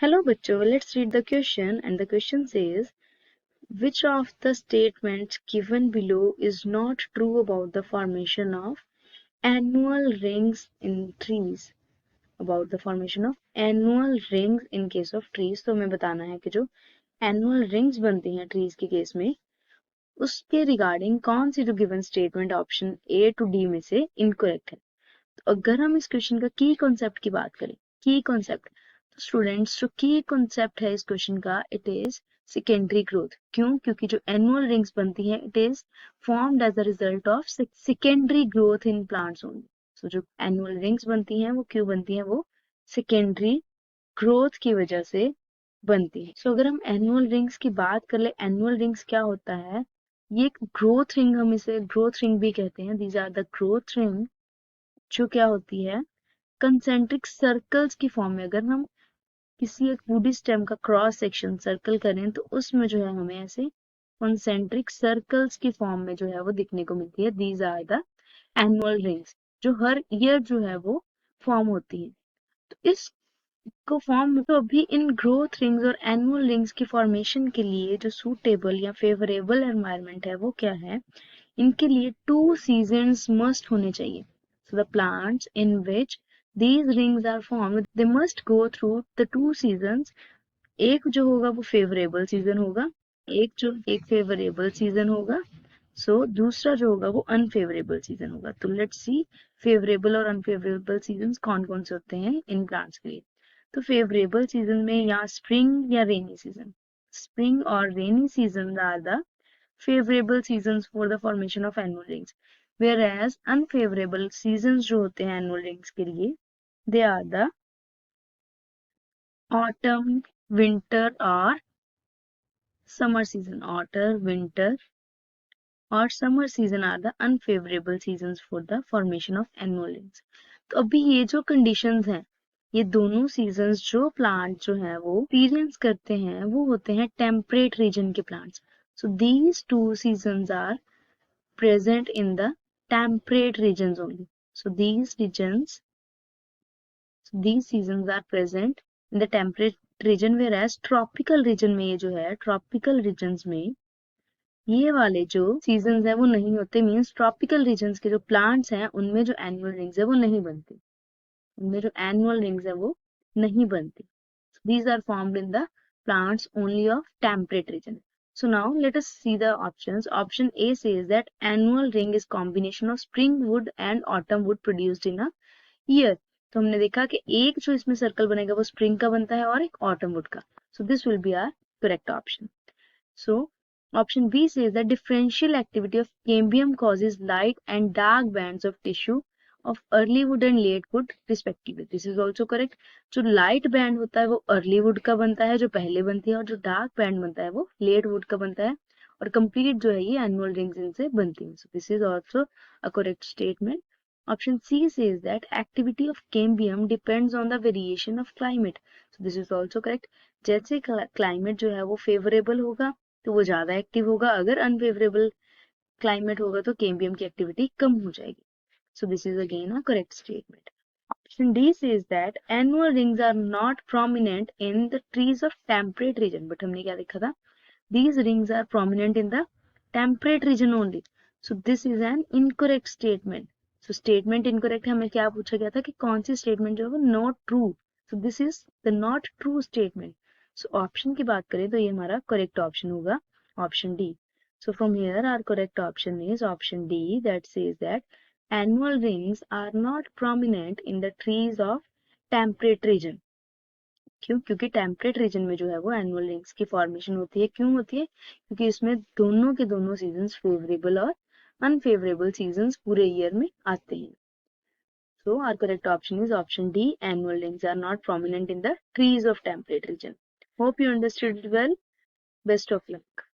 Hello बच्चों, let's read the question and the question says which of the statements given below is not true about the formation of annual rings in trees. About the formation of annual rings in case of trees. तो हमें बताना है कि जो annual rings बनती हैं trees के case में उसके रिगार्डिंग कौन सी जो given statement option A to D में से इनकरेक्ट है। तो अगर हम इस क्वेश्चन का की कॉन्सेप्ट की बात करें, की कॉन्सेप्ट, तो स्टूडेंट्स जो की कॉन्सेप्ट है इस क्वेश्चन का इट इज सेकेंडरी ग्रोथ। क्यों? क्योंकि जो एनुअल रिंग्स बनती हैं it is formed as a result of secondary growth in plants only. So जो एनुअल रिंग्स बनती हैं वो क्यों बनती हैं? वो सेकेंडरी ग्रोथ की वजह से बनती है। सो अगर हम एनुअल रिंग्स की बात कर ले, एनुअल रिंग्स क्या होता है? ये एक ग्रोथ रिंग, हम इसे ग्रोथ रिंग भी कहते हैं। These are the growth ring जो क्या होती है कंसेंट्रिक सर्कल्स की फॉर्म में। अगर हम किसी एक वुडी स्टेम का क्रॉस सेक्शन सर्कल करें तो उसमें जो है हमें ऐसे कंसेंट्रिक सर्कल्स की फॉर्म में जो है वो दिखने को मिलती है। These are the annual rings जो हर ईयर जो है वो फॉर्म होती है। तो इस को फॉर्म तो अभी इन ग्रोथ रिंग्स और एनुअल रिंग्स की फॉर्मेशन के लिए जो सूटेबल या फेवरेबल एनवायरनमेंट है वो क्या है? इनके लिए 2 सीजन्स मस्ट होने चाहिए। So the plants in which these rings are formed, they must go through the 2 seasons. एक जो होगा वो फेवरेबल सीजन होगा, एक फेवरेबल सीजन होगा। दूसरा जो होगा वो अनफेवरेबल सीजन होगा। तो लेट्स सी फेवरेबल और अनफेवरेबल सीजन कौन कौन से होते हैं इन प्लांट्स के लिए। तो फेवरेबल सीजन में या स्प्रिंग या रेनी सीजन, स्प्रिंग और rainy season are the favorable seasons for the formation of annual rings, whereas unfavorable seasons जो होते हैं annual rings के लिए they are the autumn, winter और summer season. Autumn, winter और summer season are the unfavorable seasons for the formation of annual rings. तो अभी ये जो conditions हैं, ये दोनों सीजन्स जो प्लांट जो है वो एक्सपीरियंस करते हैं वो होते हैं टेम्परेट रीजन के plants. So these 2 seasons are present in the temperate regions only. So these seasons are present in the temperate region, whereas tropical region में ये जो है tropical regions में ये वाले जो seasons है वो नहीं होते। मीन्स tropical regions के जो plants हैं उनमें जो annual rings है वो नहीं बनती, उनमें जो annual rings है वो नहीं बनती। So these are formed in the plants only of temperate region. So now let us see the options. Option A says that annual ring is combination of spring wood and autumn wood produced in a year. तो हमने देखा कि एक जो इसमें circle बनेगा वो spring का बनता है और एक ऑटम वुड का। So this will be our correct option. So option B says that differential activity of cambium causes light and dark bands of tissue of early wood and late wood respectively. This is also correct. जो light band होता है वो early would का बनता है जो पहले बनती है, और जो डार्क बैंड बनता है वो लेट वुड का बनता है, और कंप्लीट जो है ये एनुअल रिंग्स इनसे बनती है। So this is also a correct statement. Option C says that activity of cambium depends on the variation of climate. So this is also correct. जैसे क्लाइमेट जो है वो फेवरेबल होगा तो वो ज्यादा एक्टिव होगा, अगर अनफेवरेबल क्लाइमेट होगा तो केम्बियम की एक्टिविटी कम हो जाएगी। So this is again a correct statement. Option D says that annual rings are not prominent in the trees of temperate region. But हमने क्या देखा था? These rings are prominent in the temperate region only. So this is an incorrect statement. So statement incorrect है, हमें क्या पूछा गया था कि कौन सी statement जो है वो not true. So this is the not true statement. So option की बात करें तो ये हमारा correct option होगा option D. So from here our correct option is option D, that says that annual rings are not prominent in the trees of temperate region. क्यों? क्योंकि temperate region में जो है वो एनुअल रिंग्स की formation होती है। क्यों होती है? क्योंकि इसमें दोनों के दोनों सीजन्स फेवरेबल और अनफेवरेबल सीजन्स पूरे ईयर में आते हैं। So our correct option is option D. Annual rings are not prominent in the trees of temperate region. Hope you understood it well. Best of luck.